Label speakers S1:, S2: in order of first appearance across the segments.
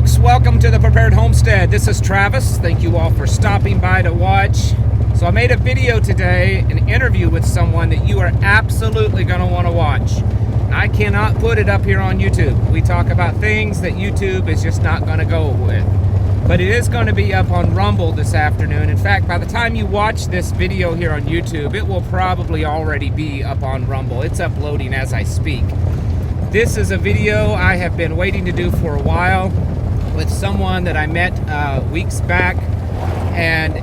S1: folks, welcome to the Prepared Homestead. This is Travis. Thank you all for stopping by to watch. So I made a video today, an interview with someone that you are absolutely going to want to watch. I cannot put it up here on YouTube. We talk about things that YouTube is just not going to go with. But it is going to be up on Rumble this afternoon. In fact, by the time you watch this video here on YouTube, it will probably already be up on Rumble. It's uploading as I speak. This is a video I have been waiting to do for a while with someone that I met weeks back, and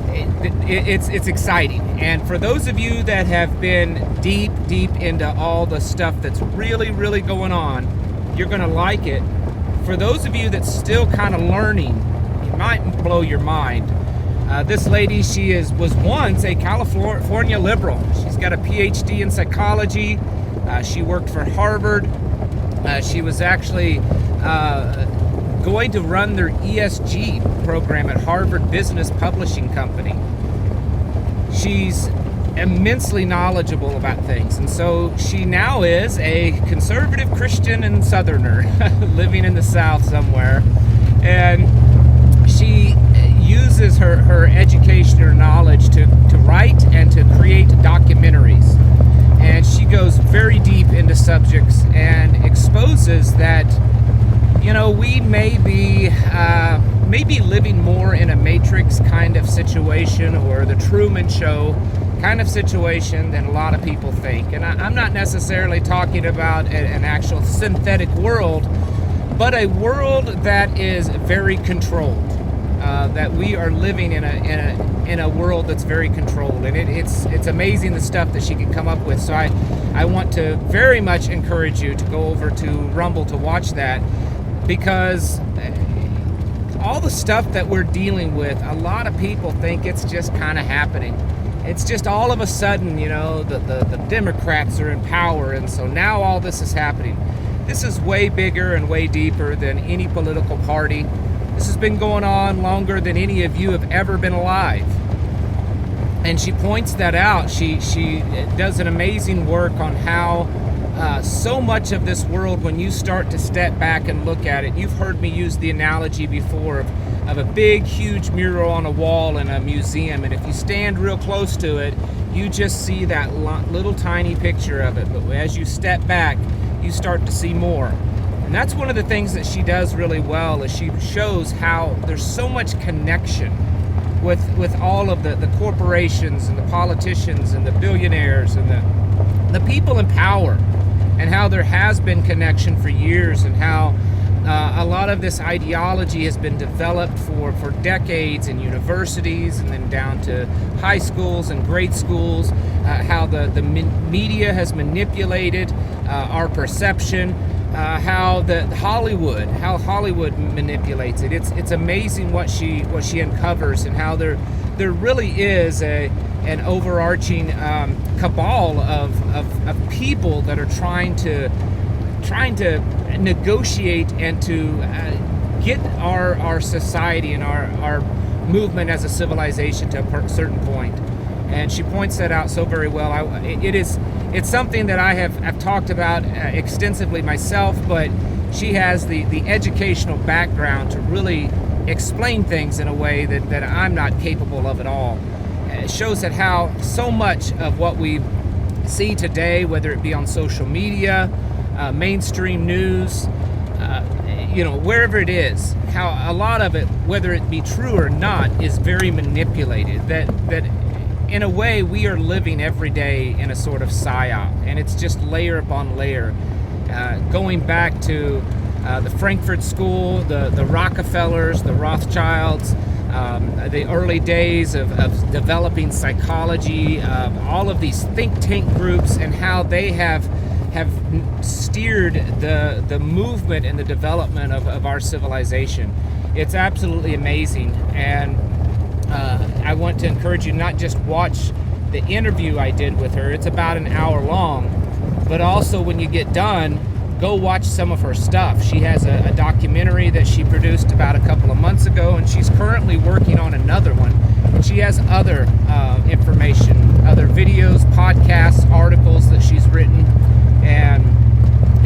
S1: it's exciting. And for those of you that have been deep into all the stuff that's really going on, you're going to like it. For those of you that's still kind of learning, it might blow your mind. This lady, she was once a California liberal. She's got a PhD in psychology. She worked for Harvard. She was actually going to run their ESG program at Harvard Business Publishing Company. She's immensely knowledgeable about things, and so she now is a conservative Christian and Southerner living in the South somewhere, and she uses her education, her knowledge to write and to create documentaries. And she goes very deep into subjects and exposes that, you know, we may be living more in a Matrix kind of situation or the Truman Show kind of situation than a lot of people think. And I'm not necessarily talking about an actual synthetic world, but a world that is very controlled. That we are living in a world that's very controlled, and it's amazing the stuff that she can come up with. So I want to very much encourage you to go over to Rumble to watch that, because all the stuff that we're dealing with, a lot of people think it's just kind of happening. It's just all of a sudden, you know, the Democrats are in power, and so now all this is happening. This is way bigger and way deeper than any political party. This has been going on longer than any of you have ever been alive. And she points that out. She does an amazing work on how so much of this world, when you start to step back and look at it, you've heard me use the analogy before of a big, huge mural on a wall in a museum. And if you stand real close to it, you just see that little tiny picture of it. But as you step back, you start to see more. And that's one of the things that she does really well, is she shows how there's so much connection with all of the corporations and the politicians and the billionaires and the people in power, and how there has been connection for years, and how a lot of this ideology has been developed for decades in universities and then down to high schools and grade schools, how the media has manipulated our perception. How Hollywood manipulates it. It's amazing what she uncovers, and how there really is an overarching cabal of people that are trying to negotiate and to get our society and our movement as a civilization to a certain point. And she points that out so very well. It's something that I have talked about extensively myself, but she has the educational background to really explain things in a way that I'm not capable of at all. It shows that how so much of what we see today, whether it be on social media, mainstream news, wherever it is, how a lot of it, whether it be true or not, is very manipulated. That in a way, we are living every day in a sort of psyop, and it's just layer upon layer. Going back to the Frankfurt School, the Rockefellers, the Rothschilds, the early days of developing psychology, all of these think tank groups, and how they have steered the movement and the development of our civilization. It's absolutely amazing, and I want to encourage you not just watch the interview I did with her. It's about an hour long, but also when you get done, go watch some of her stuff. She has a documentary that she produced about a couple of months ago, and she's currently working on another one. And she has other information, other videos, podcasts, articles that she's written, and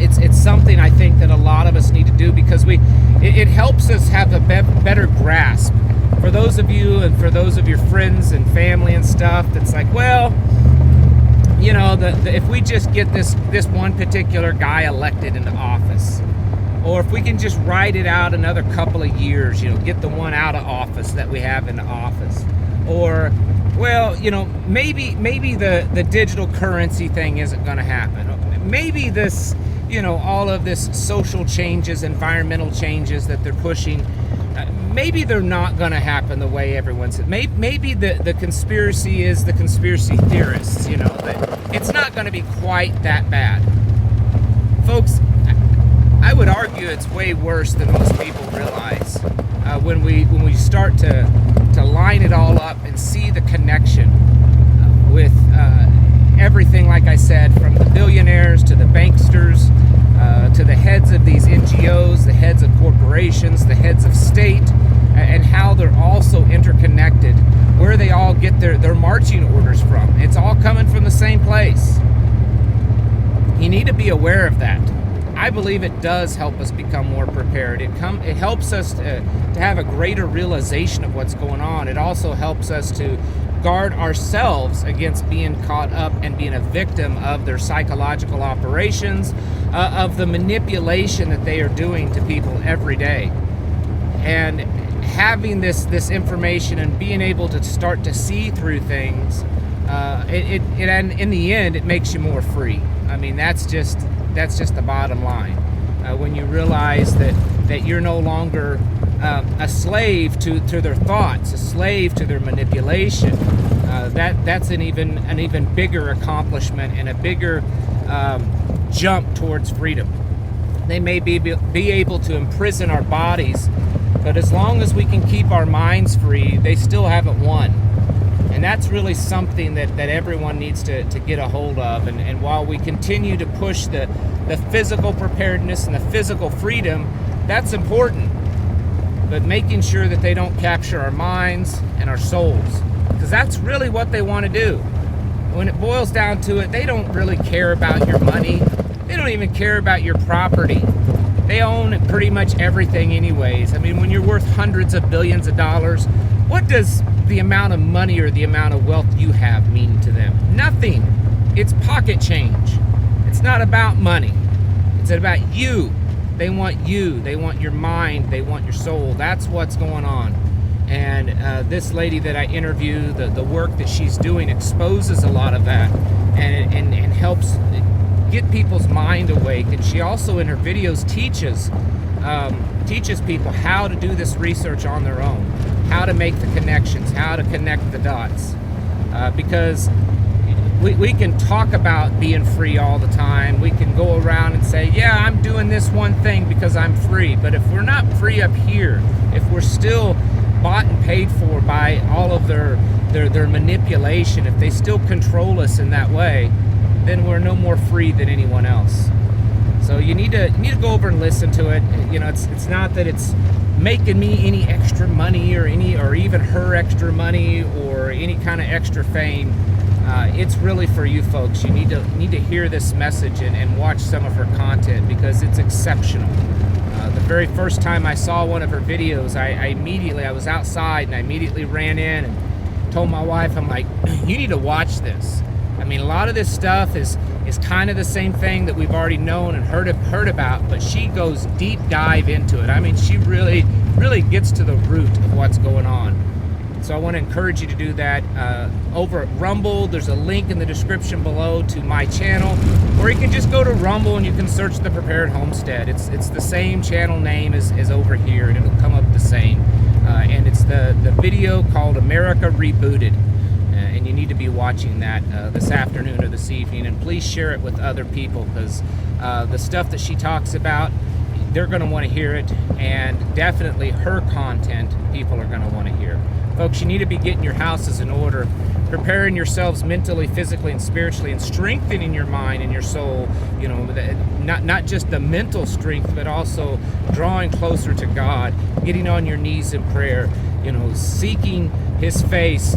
S1: it's something I think that a lot of us need to do, because it helps us have a better grasp. For those of you and for those of your friends and family and stuff, that's like, well, you know, if we just get this one particular guy elected into office, or if we can just ride it out another couple of years, you know, get the one out of office that we have in office, or, well, you know, maybe the digital currency thing isn't going to happen. Maybe this, you know, all of this social changes, environmental changes that they're pushing, maybe they're not going to happen the way everyone said. Maybe the conspiracy is the conspiracy theorists, you know, that it's not going to be quite that bad. Folks, I would argue it's way worse than most people realize. When we start to line it all up and see the connection with everything, like I said, from the billionaires to the banksters, to the heads of these NGOs, the heads of corporations, the heads of state, and how they're also interconnected, where they all get their marching orders from. It's all coming from the same place. You need to be aware of that. I believe it does help us become more prepared. It helps us to have a greater realization of what's going on. It also helps us to guard ourselves against being caught up and being a victim of their psychological operations, of the manipulation that they are doing to people every day. And having this information and being able to start to see through things, and in the end, it makes you more free. I mean, that's just the bottom line. When you realize that you're no longer a slave to their thoughts, a slave to their manipulation, that's an even bigger accomplishment and a bigger jump towards freedom. They may be able to imprison our bodies, but as long as we can keep our minds free, they still haven't won. And that's really something that everyone needs to get a hold of. And while we continue to push the physical preparedness and the physical freedom, that's important. But making sure that they don't capture our minds and our souls, because that's really what they want to do. When it boils down to it, they don't really care about your money. They don't even care about your property. They own pretty much everything anyways. I mean, when you're worth hundreds of billions of dollars, what does the amount of money or the amount of wealth you have mean to them? Nothing. It's pocket change. It's not about money. It's about you. They want you. They want your mind. They want your soul. That's what's going on. And this lady that I interview, the work that she's doing exposes a lot of that and helps get people's mind awake. And she also in her videos teaches people how to do this research on their own, how to make the connections, how to connect the dots, because we can talk about being free all the time. We can go around and say, yeah, I'm doing this one thing because I'm free. But if we're not free up here, if we're still bought and paid for by all of their manipulation, if they still control us in that way, then we're no more free than anyone else. So you need to go over and listen to it. You know, it's not that it's making me any extra money or even her extra money or any kind of extra fame. It's really for you folks. You need to hear this message and watch some of her content, because it's exceptional. The very first time I saw one of her videos, I was outside and I immediately ran in and told my wife, I'm like, you need to watch this. I mean, a lot of this stuff is kind of the same thing that we've already known and heard about, but she goes deep dive into it. I mean, she really gets to the root of what's going on. So I want to encourage you to do that. Over at Rumble, there's a link in the description below to my channel, or you can just go to Rumble and you can search the Prepared Homestead. It's the same channel name as over here, and it'll come up the same. And it's the video called America Rebooted. And you need to be watching that this afternoon or this evening, and please share it with other people, because the stuff that she talks about, they're going to want to hear it, and definitely her content people are going to want to hear. Folks, you need to be getting your houses in order, preparing yourselves mentally, physically, and spiritually, and strengthening your mind and your soul. You know, not just the mental strength, but also drawing closer to God, getting on your knees in prayer, you know, seeking His face,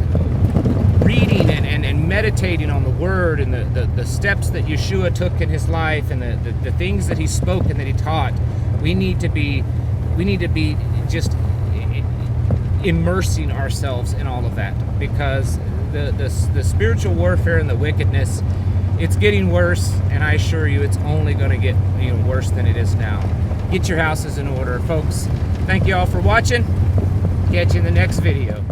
S1: reading and meditating on the Word and the steps that Yeshua took in his life and the things that he spoke and that he taught. We need to be just immersing ourselves in all of that, because the spiritual warfare and the wickedness, it's getting worse, and I assure you it's only going to get worse than it is now. Get your houses in order, folks. Thank you all for watching. Catch you in the next video.